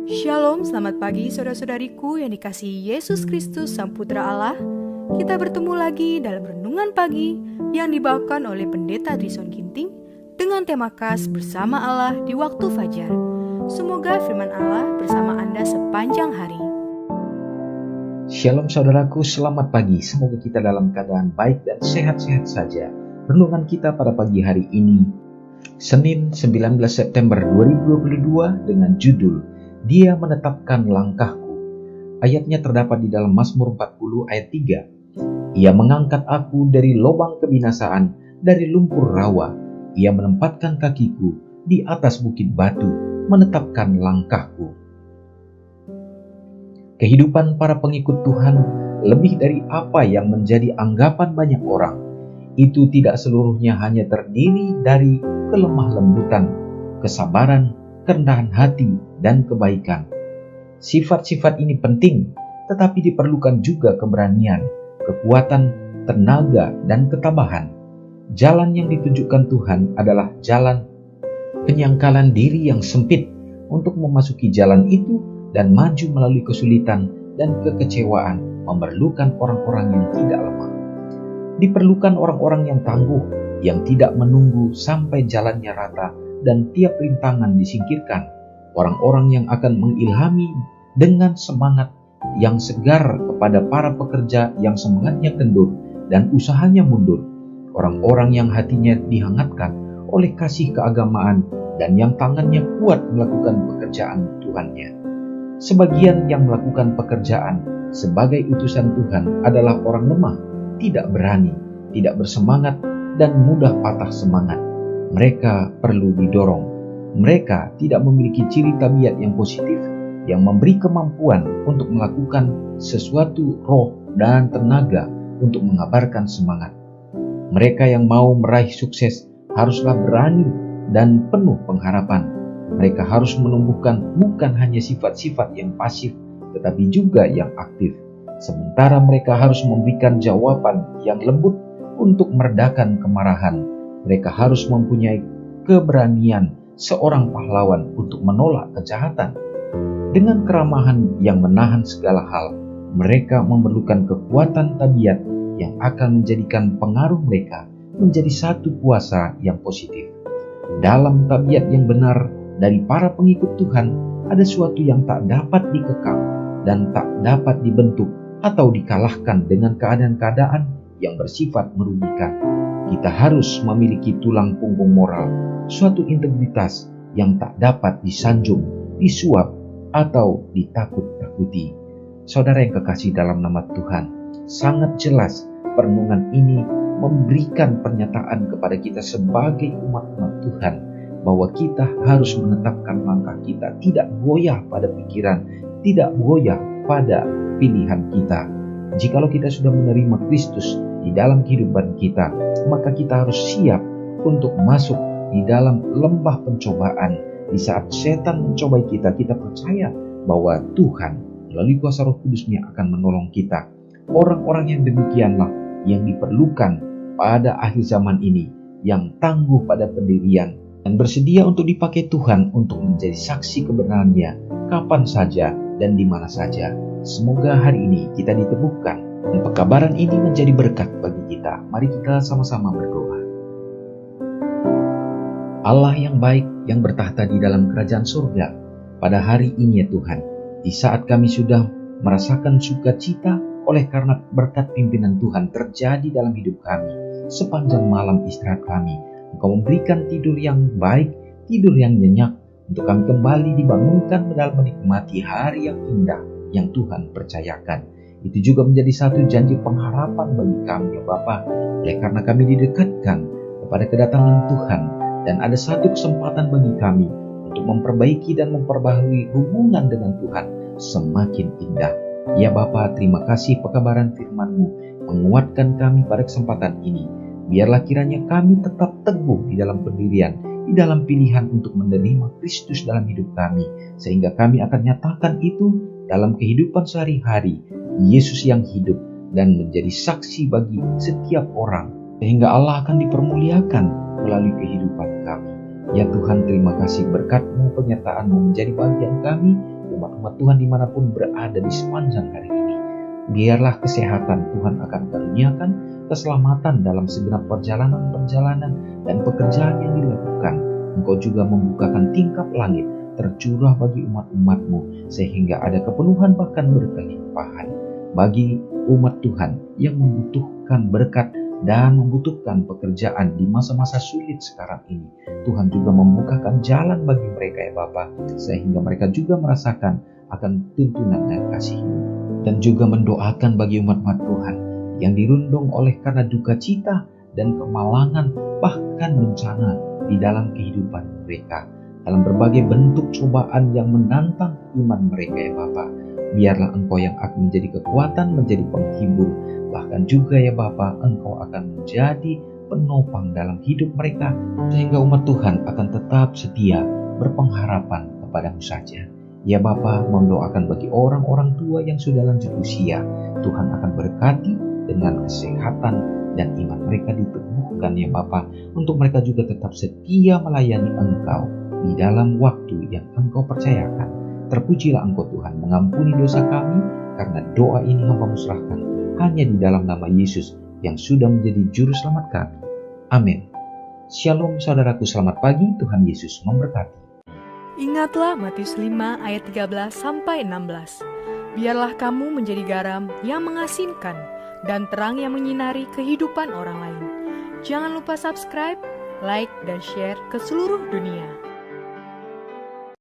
Shalom, selamat pagi saudara-saudariku yang dikasihi Yesus Kristus Sang Putra Allah. Kita bertemu lagi dalam Renungan Pagi yang dibawakan oleh Pendeta Drison Ginting dengan tema khas Bersama Allah di Waktu Fajar. Semoga firman Allah bersama Anda sepanjang hari. Shalom saudaraku, selamat pagi. Semoga kita dalam keadaan baik dan sehat-sehat saja. Renungan kita pada pagi hari ini, Senin 19 September 2022 dengan judul Dia menetapkan langkahku. Ayatnya terdapat di dalam Mazmur 40 ayat 3. Ia mengangkat aku dari lubang kebinasaan, dari lumpur rawa. Ia menempatkan kakiku di atas bukit batu, menetapkan langkahku. Kehidupan para pengikut Tuhan lebih dari apa yang menjadi anggapan banyak orang. Itu tidak seluruhnya hanya terdiri dari kelemah lembutan, kesabaran, kerendahan hati, dan kebaikan. Sifat-sifat ini penting, tetapi diperlukan juga keberanian, kekuatan, tenaga, dan ketabahan. Jalan yang ditunjukkan Tuhan adalah jalan penyangkalan diri yang sempit untuk memasuki jalan itu dan maju melalui kesulitan dan kekecewaan memerlukan orang-orang yang tidak lemah. Diperlukan orang-orang yang tangguh, yang tidak menunggu sampai jalannya rata dan tiap rintangan disingkirkan. Orang-orang yang akan mengilhami dengan semangat yang segar kepada para pekerja yang semangatnya kendur dan usahanya mundur. Orang-orang yang hatinya dihangatkan oleh kasih keagamaan dan yang tangannya kuat melakukan pekerjaan Tuhannya. Sebagian yang melakukan pekerjaan sebagai utusan Tuhan adalah orang lemah, tidak berani, tidak bersemangat, dan mudah patah semangat. Mereka perlu didorong. Mereka tidak memiliki ciri tabiat yang positif yang memberi kemampuan untuk melakukan sesuatu roh dan tenaga untuk mengabarkan semangat. Mereka yang mau meraih sukses haruslah berani dan penuh pengharapan. Mereka harus menumbuhkan bukan hanya sifat-sifat yang pasif, tetapi juga yang aktif. Sementara mereka harus memberikan jawaban yang lembut untuk meredakan kemarahan. Mereka harus mempunyai keberanian seorang pahlawan untuk menolak kejahatan. Dengan keramahan yang menahan segala hal, mereka memerlukan kekuatan tabiat yang akan menjadikan pengaruh mereka menjadi satu kuasa yang positif. Dalam tabiat yang benar dari para pengikut Tuhan, ada sesuatu yang tak dapat dikekang dan tak dapat dibentuk atau dikalahkan dengan keadaan-keadaan yang bersifat merugikan. Kita harus memiliki tulang punggung moral, suatu integritas yang tak dapat disanjung, disuap, atau ditakut-takuti. Saudara yang kekasih dalam nama Tuhan, sangat jelas perenungan ini memberikan pernyataan kepada kita sebagai umat-umat Tuhan bahwa kita harus menetapkan langkah kita, tidak goyah pada pikiran, tidak goyah pada pilihan kita. Jikalau kita sudah menerima Kristus di dalam kehidupan kita, maka kita harus siap untuk masuk di dalam lembah pencobaan. Di saat setan mencobai kita, kita percaya bahwa Tuhan melalui kuasa Roh Kudus-Nya akan menolong kita. Orang-orang yang demikianlah yang diperlukan pada akhir zaman ini, yang tangguh pada pendirian dan bersedia untuk dipakai Tuhan untuk menjadi saksi kebenarannya kapan saja dan di mana saja. Semoga hari ini kita ditemukan dan pekabaran ini menjadi berkat bagi kita. Mari kita sama-sama berdoa. Allah yang baik yang bertahta di dalam kerajaan surga, pada hari ini ya Tuhan, di saat kami sudah merasakan sukacita oleh karena berkat pimpinan Tuhan terjadi dalam hidup kami, sepanjang malam istirahat kami, Engkau memberikan tidur yang baik, tidur yang nyenyak, untuk kami kembali dibangunkan dalam menikmati hari yang indah yang Tuhan percayakan. Itu juga menjadi satu janji pengharapan bagi kami ya Bapa, oleh karena kami didekatkan kepada kedatangan Tuhan, dan ada satu kesempatan bagi kami untuk memperbaiki dan memperbaharui hubungan dengan Tuhan semakin indah. Ya Bapa, terima kasih pekabaran firman-Mu menguatkan kami pada kesempatan ini. Biarlah kiranya kami tetap teguh di dalam pendirian, di dalam pilihan untuk menerima Kristus dalam hidup kami, sehingga kami akan nyatakan itu dalam kehidupan sehari-hari, Yesus yang hidup dan menjadi saksi bagi setiap orang, sehingga Allah akan dipermuliakan melalui kehidupan kami. Ya Tuhan, terima kasih berkat-Mu, penyertaan-Mu menjadi bagian kami umat-umat Tuhan dimanapun berada di sepanjang hari ini. Biarlah kesehatan Tuhan akan karuniakan, keselamatan dalam segenap perjalanan-perjalanan dan pekerjaan yang dilakukan. Engkau juga membukakan tingkap langit tercurah bagi umat-umat-Mu, sehingga ada kepenuhan bahkan berkelimpahan. Bagi umat Tuhan yang membutuhkan berkat dan membutuhkan pekerjaan di masa-masa sulit sekarang ini, Tuhan juga membukakan jalan bagi mereka ya Bapa, sehingga mereka juga merasakan akan tuntunan dan kasih-Mu. Dan juga mendoakan bagi umat-umat Tuhan yang dirundung oleh karena duka cita dan kemalangan bahkan bencana di dalam kehidupan mereka, dalam berbagai bentuk cobaan yang menantang iman mereka ya Bapa. Biarlah Engkau yang akan menjadi kekuatan, menjadi penghibur, bahkan juga ya Bapa, Engkau akan menjadi penopang dalam hidup mereka, sehingga umat Tuhan akan tetap setia berpengharapan kepada-Mu saja. Ya Bapa, mendoakan bagi orang-orang tua yang sudah lanjut usia, Tuhan akan berkati dengan kesehatan dan iman mereka diteguhkan ya Bapa, untuk mereka juga tetap setia melayani Engkau di dalam waktu yang Engkau percayakan. Terpujilah Engkau Tuhan, mengampuni dosa kami, karena doa ini Hamba-Mu serahkan hanya di dalam nama Yesus yang sudah menjadi juru selamat kami. Amin. Shalom saudaraku, selamat pagi, Tuhan Yesus memberkati. Ingatlah Matius 5 ayat 13-16. Biarlah kamu menjadi garam yang mengasinkan dan terang yang menyinari kehidupan orang lain. Jangan lupa subscribe, like, dan share ke seluruh dunia.